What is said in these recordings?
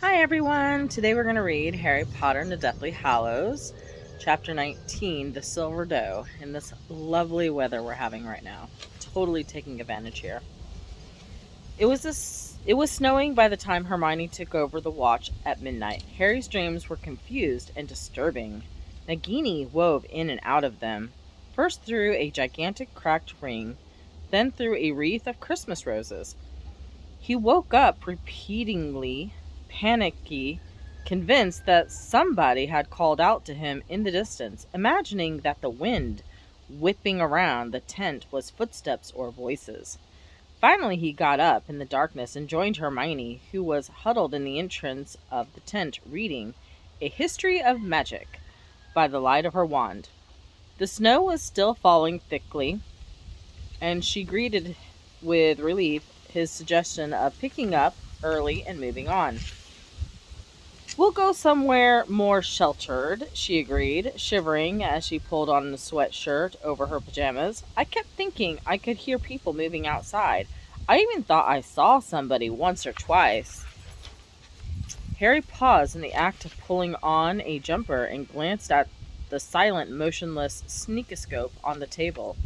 Hi everyone! Today we're going to read Harry Potter and the Deathly Hallows, Chapter 19, The Silver Doe, in this lovely weather we're having right now. Totally taking advantage here. It was snowing by the time Hermione took over the watch at midnight. Harry's dreams were confused and disturbing. Nagini wove in and out of them, first through a gigantic cracked ring, then through a wreath of Christmas roses. He woke up repeatedly, panicky, convinced that somebody had called out to him in the distance, imagining that the wind whipping around the tent was footsteps or voices. Finally, he got up in the darkness and joined Hermione, who was huddled in the entrance of the tent reading A History of Magic by the light of her wand. The snow was still falling thickly, and she greeted with relief his suggestion of picking up early and moving on. "We'll go somewhere more sheltered," she agreed, shivering as she pulled on the sweatshirt over her pajamas. "I kept thinking I could hear people moving outside. I even thought I saw somebody once or twice." Harry paused in the act of pulling on a jumper and glanced at the silent, motionless sneakoscope on the table.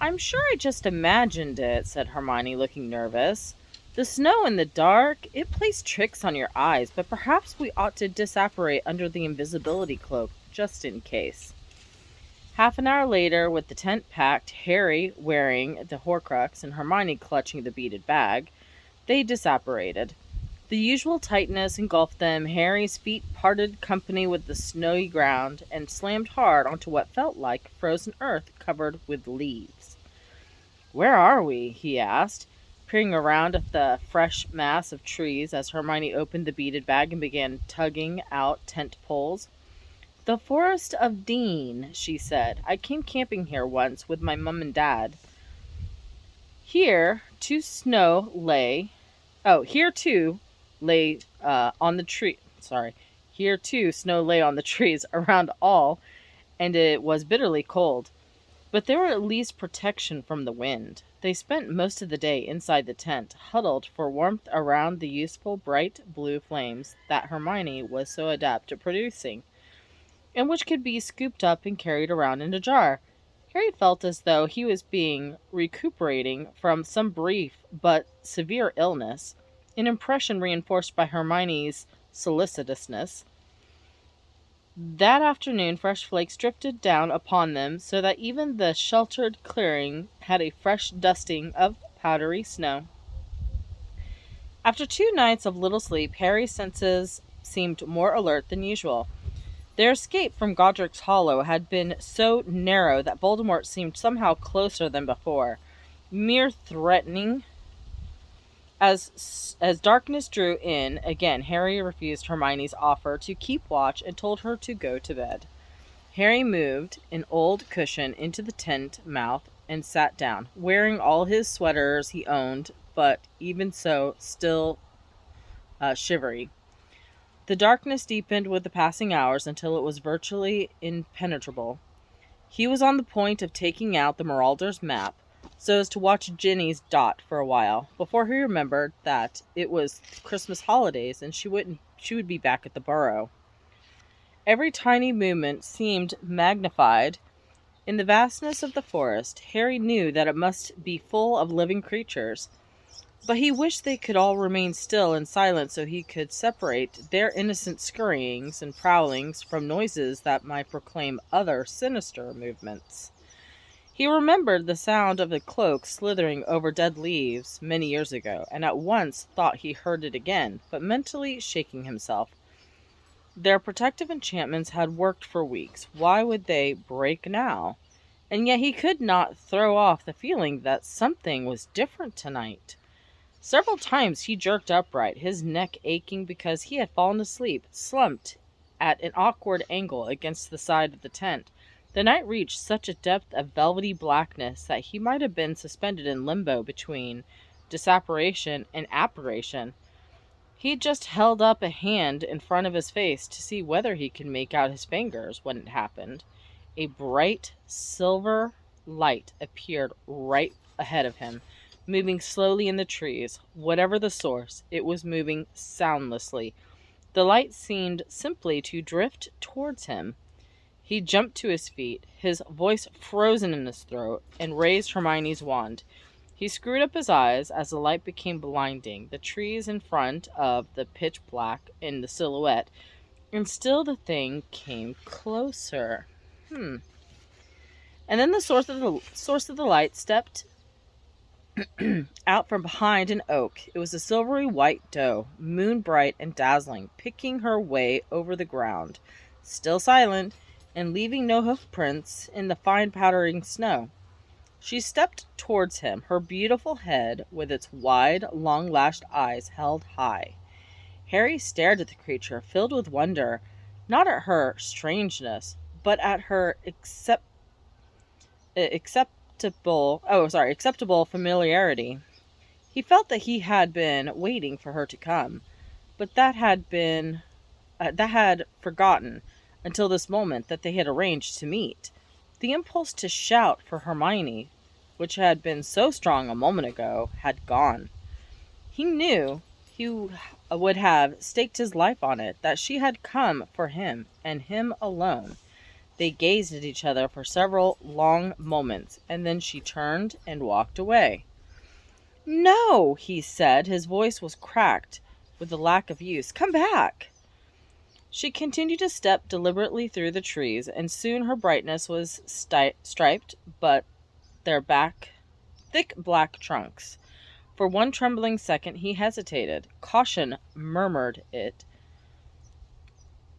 "I'm sure I just imagined it," said Hermione, looking nervous. "The snow in the dark, it plays tricks on your eyes, but perhaps we ought to disapparate under the invisibility cloak, just in case." Half an hour later, with the tent packed, Harry wearing the Horcrux and Hermione clutching the beaded bag, they disapparated. The usual tightness engulfed them. Harry's feet parted company with the snowy ground and slammed hard onto what felt like frozen earth covered with leaves. "Where are we?" he asked, peering around at the fresh mass of trees as Hermione opened the beaded bag and began tugging out tent poles. "The Forest of Dean," she said. "I came camping here once with my mum and dad. Here, too, snow lay here too lay on the tree. Sorry, here too snow lay on the trees around all, and it was bitterly cold. But there were at least protection from the wind." They spent most of the day inside the tent, huddled for warmth around the useful bright blue flames that Hermione was so adept at producing, and which could be scooped up and carried around in a jar. Harry felt as though he was being recuperating from some brief but severe illness, an impression reinforced by Hermione's solicitousness. That afternoon, fresh flakes drifted down upon them, so that even the sheltered clearing had a fresh dusting of powdery snow. After 2 nights of little sleep, Harry's senses seemed more alert than usual. Their escape from Godric's Hollow had been so narrow that Voldemort seemed somehow closer than before, mere threatening. As darkness drew in, again Harry refused Hermione's offer to keep watch and told her to go to bed. Harry moved an old cushion into the tent mouth and sat down, wearing all his sweaters he owned, but even so, still shivery. The darkness deepened with the passing hours until it was virtually impenetrable. He was on the point of taking out the Marauder's map so as to watch Ginny's dot for a while, before he remembered that it was Christmas holidays and she would be back at the burrow. Every tiny movement seemed magnified. In the vastness of the forest, Harry knew that it must be full of living creatures, but he wished they could all remain still and silent so he could separate their innocent scurryings and prowlings from noises that might proclaim other sinister movements. He remembered the sound of a cloak slithering over dead leaves many years ago, and at once thought he heard it again, but mentally shaking himself. Their protective enchantments had worked for weeks. Why would they break now? And yet he could not throw off the feeling that something was different tonight. Several times he jerked upright, his neck aching because he had fallen asleep, slumped at an awkward angle against the side of the tent. The night reached such a depth of velvety blackness that he might have been suspended in limbo between disapparation and apparition. He just held up a hand in front of his face to see whether he could make out his fingers when it happened. A bright silver light appeared right ahead of him, moving slowly in the trees. Whatever the source, it was moving soundlessly. The light seemed simply to drift towards him. He jumped to his feet, his voice frozen in his throat, and raised Hermione's wand. He screwed up his eyes as the light became blinding, the trees in front of the pitch black in the silhouette, and still the thing came closer. And then the source of the light stepped out from behind an oak. It was a silvery white doe, moon bright and dazzling, picking her way over the ground, still silent, and leaving no hoof prints in the fine powdering snow. She stepped towards him, her beautiful head with its wide, long-lashed eyes held high. Harry stared at the creature, filled with wonder, not at her strangeness, but at her acceptable familiarity. He felt that he had been waiting for her to come, but that had forgotten until this moment that they had arranged to meet. The impulse to shout for Hermione, which had been so strong a moment ago, had gone. He knew he would have staked his life on it, that she had come for him, and him alone. They gazed at each other for several long moments, and then she turned and walked away. "No," he said. His voice was cracked with the lack of use. "Come back." She continued to step deliberately through the trees, and soon her brightness was striped, but their thick black trunks. For one trembling second he hesitated. Caution murmured it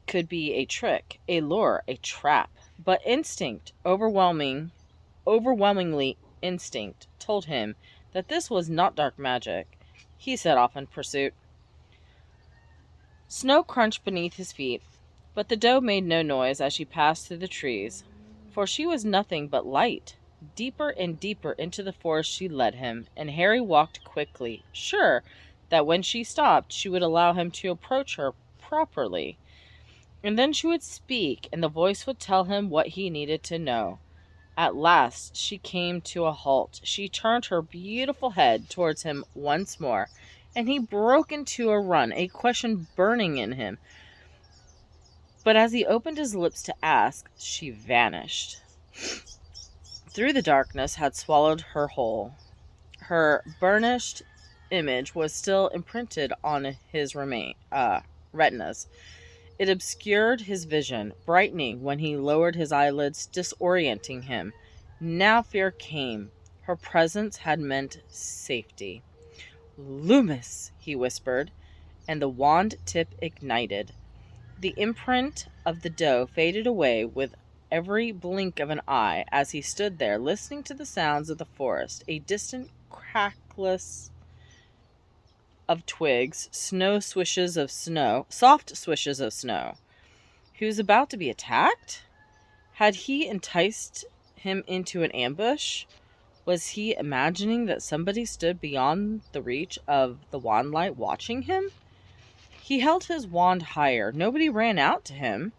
could be a trick, a lure, a trap. But instinct, overwhelmingly instinct, told him that this was not dark magic. He set off in pursuit. Snow crunched beneath his feet, but the doe made no noise as she passed through the trees, for she was nothing but light. Deeper and deeper into the forest she led him, and Harry walked quickly, sure that when she stopped she would allow him to approach her properly. And then she would speak, and the voice would tell him what he needed to know. At last she came to a halt. She turned her beautiful head towards him once more, and he broke into a run, a question burning in him. But as he opened his lips to ask, she vanished. Through the darkness had swallowed her whole. Her burnished image was still imprinted on his retinas. It obscured his vision, brightening when he lowered his eyelids, disorienting him. Now fear came. Her presence had meant safety. "Loomis," he whispered, and the wand tip ignited. The imprint of the doe faded away with every blink of an eye as he stood there listening to the sounds of the forest, a distant crackles of twigs, soft swishes of snow. He was about to be attacked? Had he enticed him into an ambush? Was he imagining that somebody stood beyond the reach of the wand light watching him? He held his wand higher. Nobody ran out to him.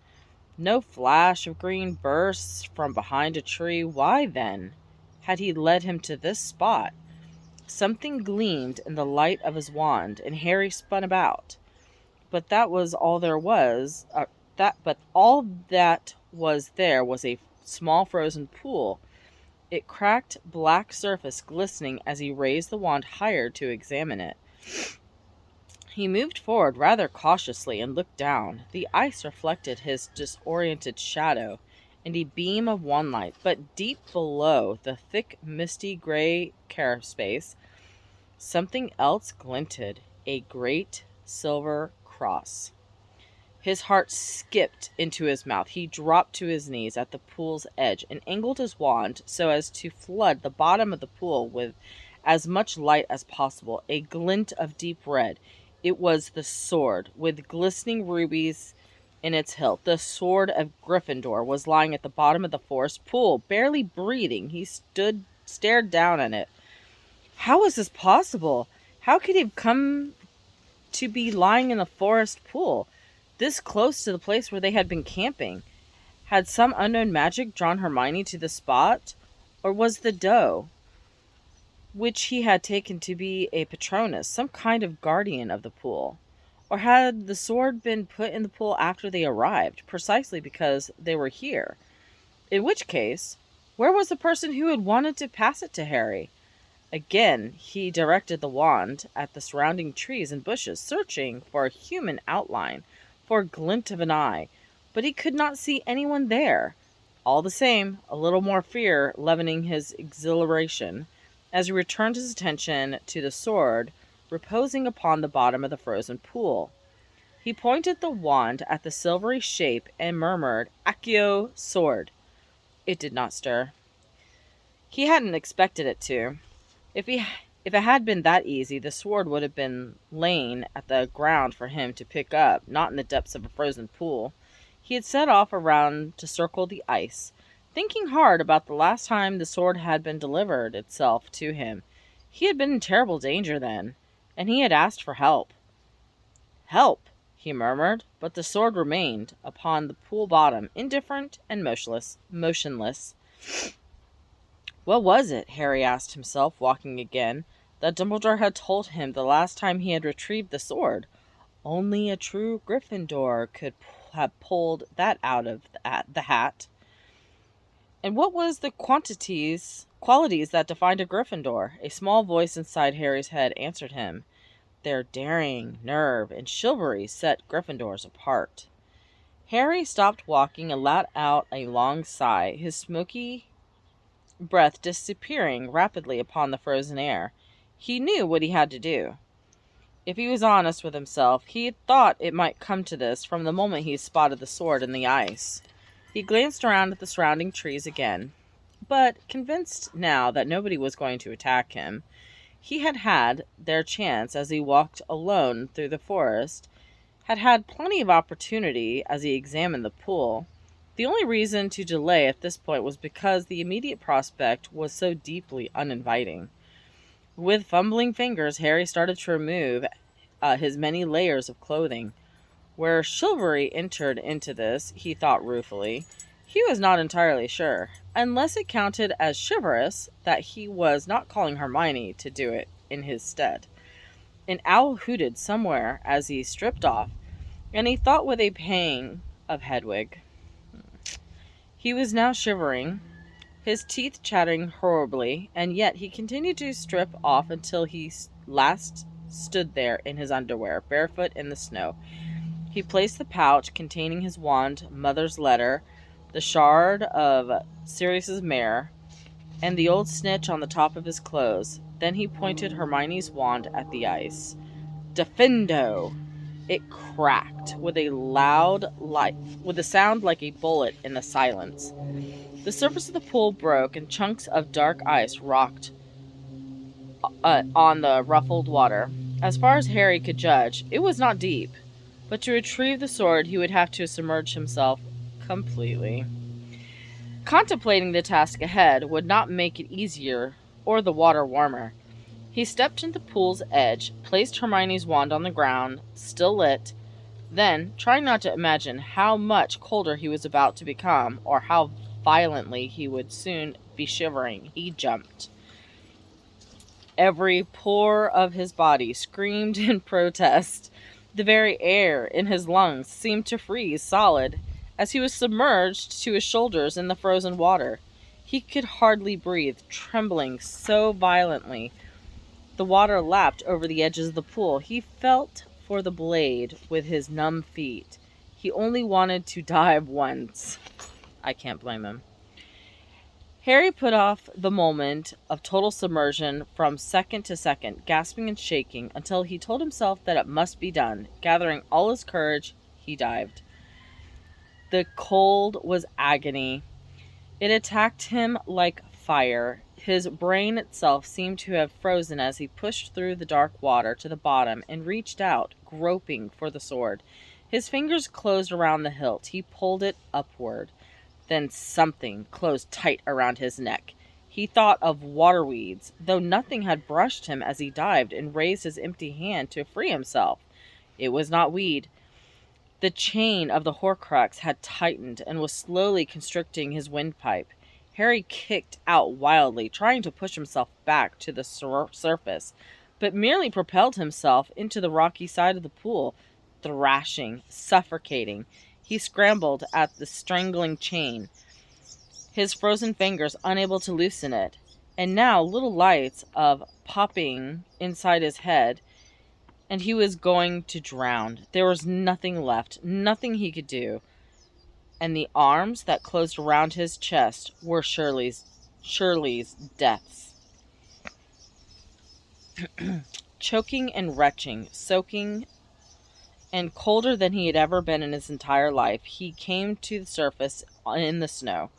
No flash of green bursts from behind a tree. Why, then, had he led him to this spot? Something gleamed in the light of his wand, and Harry spun about. But that was all there was. All that was there was a small frozen pool, its cracked black surface glistening as he raised the wand higher to examine it. He moved forward rather cautiously and looked down. The ice reflected his disoriented shadow and a beam of wand light, but deep below the thick, misty gray carapace, something else glinted, a great silver cross. His heart skipped into his mouth. He dropped to his knees at the pool's edge and angled his wand so as to flood the bottom of the pool with as much light as possible. A glint of deep red. It was the sword, with glistening rubies in its hilt. The sword of Gryffindor was lying at the bottom of the forest pool, barely breathing. He stared down at it. How was this possible? How could he have come to be lying in the forest pool, this close to the place where they had been camping? Had some unknown magic drawn Hermione to the spot? Or was the doe which he had taken to be a Patronus, some kind of guardian of the pool. Or had the sword been put in the pool after they arrived, precisely because they were here? In which case, where was the person who had wanted to pass it to Harry? Again, he directed the wand at the surrounding trees and bushes, searching for a human outline, for a glint of an eye, but he could not see anyone there. All the same, a little more fear leavening his exhilaration, as he returned his attention to the sword reposing upon the bottom of the frozen pool. He pointed the wand at the silvery shape and murmured, "Accio, sword." It did not stir. He hadn't expected it to. If it had been that easy, the sword would have been laying at the ground for him to pick up, not in the depths of a frozen pool. He had set off around to circle the ice, thinking hard about the last time the sword had been delivered itself to him. He had been in terrible danger then, and he had asked for help. "Help," he murmured, but the sword remained upon the pool bottom, indifferent and motionless. What was it, Harry asked himself, walking again, that Dumbledore had told him the last time he had retrieved the sword? Only a true Gryffindor could have pulled that out of the hat. And what was the qualities that defined a Gryffindor? A small voice inside Harry's head answered him. Their daring, nerve, and chivalry set Gryffindors apart. Harry stopped walking and let out a long sigh, his smoky breath disappearing rapidly upon the frozen air. He knew what he had to do. If he was honest with himself, he had thought it might come to this from the moment he spotted the sword in the ice. He glanced around at the surrounding trees again, but convinced now that nobody was going to attack him. He had had their chance as he walked alone through the forest, had had plenty of opportunity as he examined the pool. The only reason to delay at this point was because the immediate prospect was so deeply uninviting. With fumbling fingers, Harry started to remove his many layers of clothing. Where chivalry entered into this, he thought ruefully, he was not entirely sure, unless it counted as chivalrous that he was not calling Hermione to do it in his stead. An owl hooted somewhere as he stripped off, and he thought with a pang of Hedwig. He was now shivering, his teeth chattering horribly, and yet he continued to strip off until he last stood there in his underwear, barefoot in the snow. He placed the pouch containing his wand, Mother's letter, the shard of Sirius's mare, and the old snitch on the top of his clothes. Then he pointed Hermione's wand at the ice. "Defendo!" It cracked with a sound like a bullet in the silence. The surface of the pool broke, and chunks of dark ice rocked on the ruffled water. As far as Harry could judge, it was not deep, but to retrieve the sword he would have to submerge himself completely. Contemplating the task ahead would not make it easier or the water warmer. He stepped to the pool's edge, placed Hermione's wand on the ground, still lit. Then, trying not to imagine how much colder he was about to become, or how violently he would soon be shivering, he jumped. Every pore of his body screamed in protest. The very air in his lungs seemed to freeze solid as he was submerged to his shoulders in the frozen water. He could hardly breathe, trembling so violently. The water lapped over the edges of the pool. He felt for the blade with his numb feet. He only wanted to dive once. I can't blame him. Harry put off the moment of total submersion from second to second, gasping and shaking, until he told himself that it must be done. Gathering all his courage, he dived. The cold was agony. It attacked him like fire. His brain itself seemed to have frozen as he pushed through the dark water to the bottom and reached out, groping for the sword. His fingers closed around the hilt. He pulled it upward. Then something closed tight around his neck. He thought of water weeds, though nothing had brushed him as he dived and raised his empty hand to free himself. It was not weed. The chain of the Horcrux had tightened and was slowly constricting his windpipe. Harry kicked out wildly, trying to push himself back to the surface, but merely propelled himself into the rocky side of the pool, thrashing, suffocating. He scrambled at the strangling chain, his frozen fingers unable to loosen it, and now little lights of popping inside his head, and he was going to drown. There was nothing left, nothing he could do, and the arms that closed around his chest were Shirley's death's. Choking and retching, soaking and colder than he had ever been in his entire life, he came to the surface in the snow.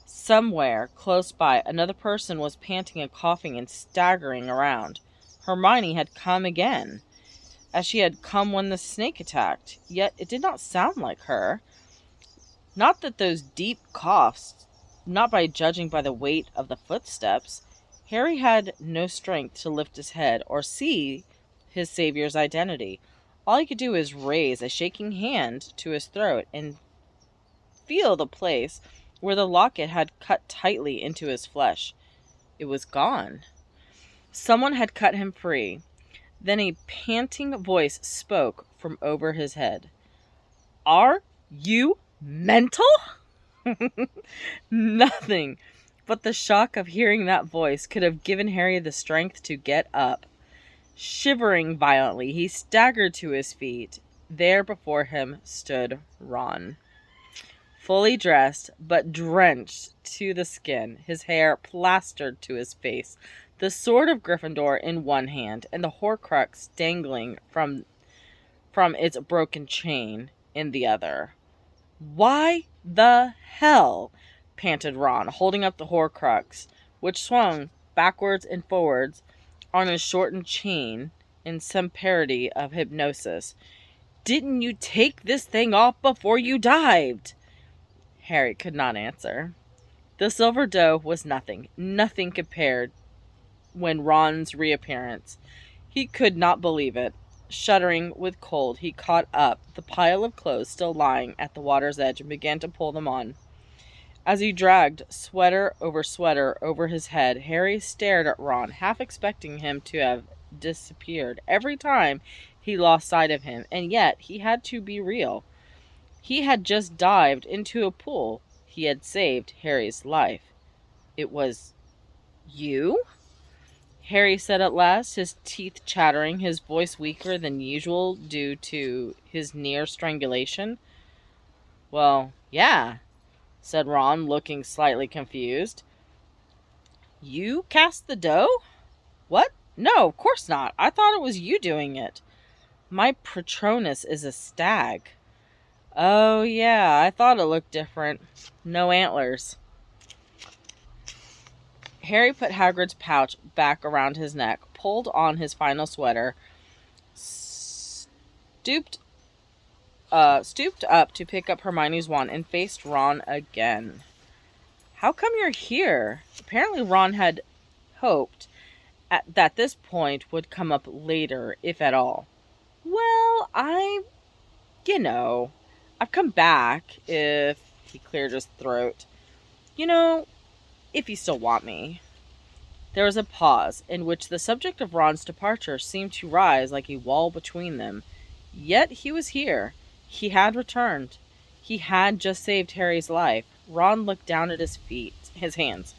Somewhere close by, another person was panting and coughing and staggering around. Hermione had come again, as she had come when the snake attacked, yet it did not sound like her. Not that those deep coughs, not by judging by the weight of the footsteps. Harry had no strength to lift his head or see his savior's identity. All he could do was raise a shaking hand to his throat and feel the place where the locket had cut tightly into his flesh. It was gone. Someone had cut him free. Then a panting voice spoke from over his head. "Are you mental?" Nothing but the shock of hearing that voice could have given Harry the strength to get up. Shivering violently, he staggered to his feet. There before him stood Ron, fully dressed, but drenched to the skin, his hair plastered to his face, the sword of Gryffindor in one hand, and the Horcrux dangling from its broken chain in the other. "Why the hell?" panted Ron, holding up the Horcrux, which swung backwards and forwards on his shortened chain in some parody of hypnosis. "Didn't you take this thing off before you dived?" Harry could not answer. The silver doe was nothing compared when Ron's reappearance. He could not believe it. Shuddering with cold, he caught up the pile of clothes still lying at the water's edge and began to pull them on. As he dragged sweater over his head, Harry stared at Ron, half expecting him to have disappeared every time he lost sight of him, and yet he had to be real. He had just dived into a pool. He had saved Harry's life. "It was you?" Harry said at last, his teeth chattering, his voice weaker than usual due to his near strangulation. "Well, yeah," said Ron, looking slightly confused. "You cast the doe? What? No, of course not. I thought it was you doing it." "My Patronus is a stag." "Oh, yeah, I thought it looked different. No antlers." Harry put Hagrid's pouch back around his neck, pulled on his final sweater, stooped up to pick up Hermione's wand, and faced Ron again. "How come you're here?" Apparently Ron had hoped that this point would come up later, if at all. "Well, I've come back," if he cleared his throat. "If you still want me." There was a pause, in which the subject of Ron's departure seemed to rise like a wall between them. Yet he was here. He had returned. He had just saved Harry's life. Ron looked down at his hands.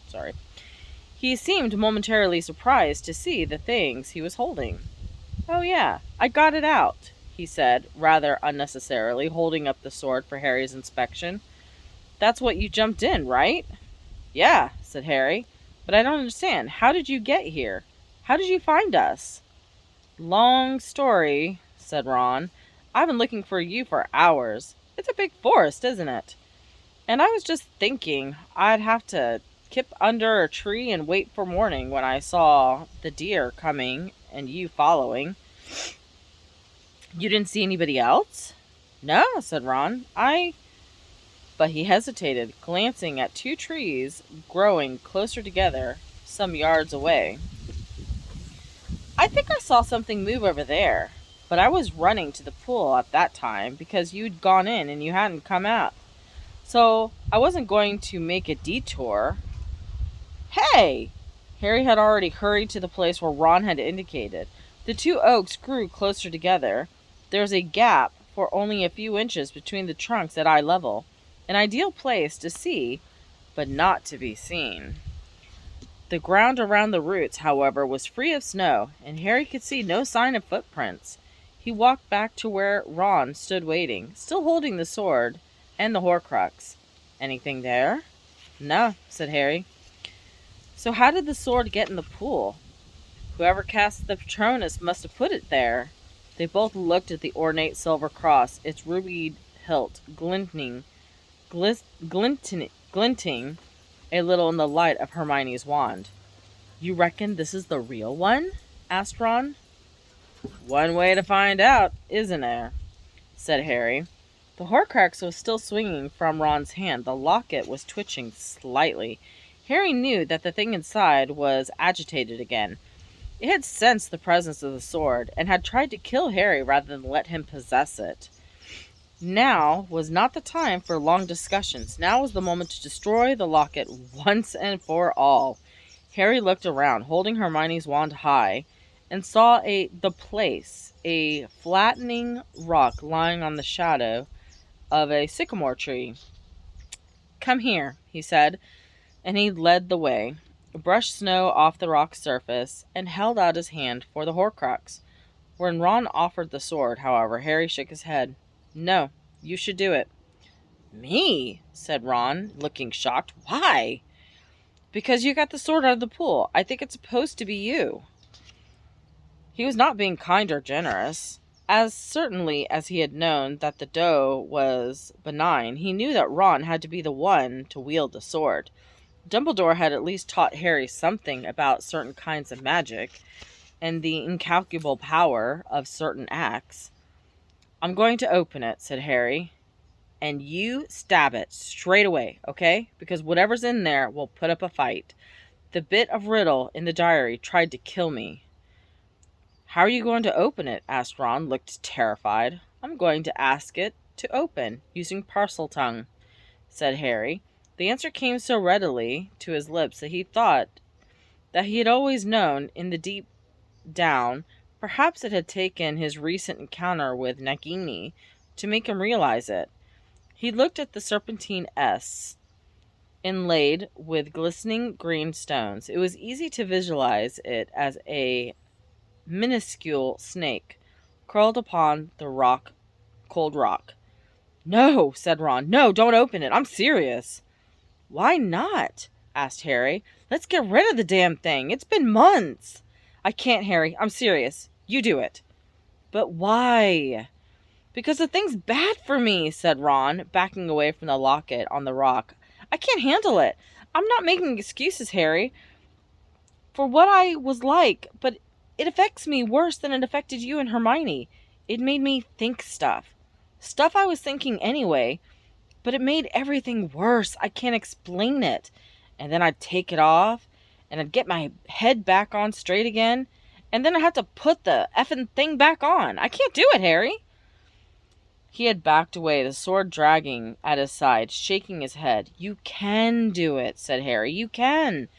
He seemed momentarily surprised to see the things he was holding. "Oh yeah, I got it out," he said, rather unnecessarily, holding up the sword for Harry's inspection. "That's what you jumped in, right?" "Yeah," said Harry. "But I don't understand. How did you get here? How did you find us?" "Long story," said Ron. "I've been looking for you for hours. It's a big forest, isn't it? And I was just thinking I'd have to kip under a tree and wait for morning when I saw the deer coming and you following." "You didn't see anybody else?" "No," said Ron. But he hesitated, glancing at two trees growing closer together some yards away. "I think I saw something move over there, but I was running to the pool at that time because you'd gone in and you hadn't come out. So I wasn't going to make a detour. Hey! Harry had already hurried to the place where Ron had indicated. The two oaks grew closer together. There was a gap for only a few inches between the trunks at eye level. An ideal place to see, but not to be seen. The ground around the roots, however, was free of snow, and Harry could see no sign of footprints. He walked back to where Ron stood waiting, still holding the sword and the Horcrux. Anything there? No, said Harry. So how did the sword get in the pool? Whoever cast the Patronus must have put it there. They both looked at the ornate silver cross, its rubied hilt glinting a little in the light of Hermione's wand. You reckon this is the real one? Asked Ron. One way to find out, isn't there? Said Harry. The Horcrux was still swinging from Ron's hand. The locket was twitching slightly. Harry knew that the thing inside was agitated again. It had sensed the presence of the sword and had tried to kill Harry rather than let him possess it. Now was not the time for long discussions. Now was the moment to destroy the locket once and for all. Harry looked around, holding Hermione's wand high, and saw the place, a flattening rock lying on the shadow of a sycamore tree. Come here, he said, and he led the way, brushed snow off the rock's surface, and held out his hand for the Horcrux. When Ron offered the sword, however, Harry shook his head. No, you should do it. Me? Said Ron, looking shocked. Why? Because you got the sword out of the pool. I think it's supposed to be you. He was not being kind or generous. As certainly as he had known that the doe was benign, he knew that Ron had to be the one to wield the sword. Dumbledore had at least taught Harry something about certain kinds of magic and the incalculable power of certain acts. I'm going to open it, said Harry, and you stab it straight away, okay? Because whatever's in there will put up a fight. The bit of riddle in the diary tried to kill me. How are you going to open it? Asked Ron, looked terrified. I'm going to ask it to open, using Parseltongue, said Harry. The answer came so readily to his lips that he thought that he had always known in the deep down. Perhaps it had taken his recent encounter with Nagini to make him realize it. He looked at the serpentine S, inlaid with glistening green stones. It was easy to visualize it as a minuscule snake curled upon the cold rock. No, said Ron. No, don't open it. I'm serious. Why not? Asked Harry. Let's get rid of the damn thing. It's been months. I can't, Harry. I'm serious. You do it. But why? Because the thing's bad for me, said Ron, backing away from the locket on the rock. I can't handle it. I'm not making excuses, Harry, for what I was like, but it affects me worse than it affected you and Hermione. It made me think stuff. Stuff I was thinking anyway, but it made everything worse. I can't explain it. And then I'd take it off, and I'd get my head back on straight again, and then I'd have to put the effing thing back on. I can't do it, Harry. He had backed away, the sword dragging at his side, shaking his head. You can do it, said Harry. You can.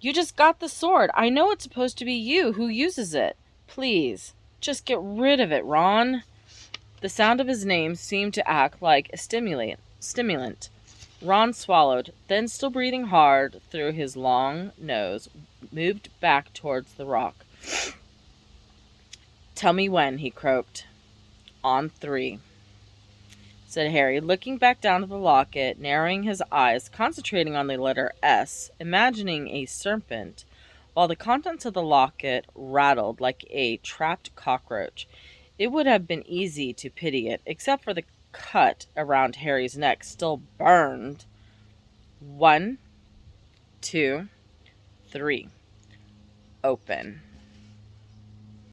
You just got the sword. I know it's supposed to be you who uses it. Please, just get rid of it, Ron. The sound of his name seemed to act like a stimulant. Ron swallowed, then, still breathing hard through his long nose, moved back towards the rock. Tell me when, he croaked. On 3, said Harry, looking back down at the locket, narrowing his eyes, concentrating on the letter S, imagining a serpent, while the contents of the locket rattled like a trapped cockroach. It would have been easy to pity it, except for the cut around Harry's neck still burned. 1, 2, 3. Open.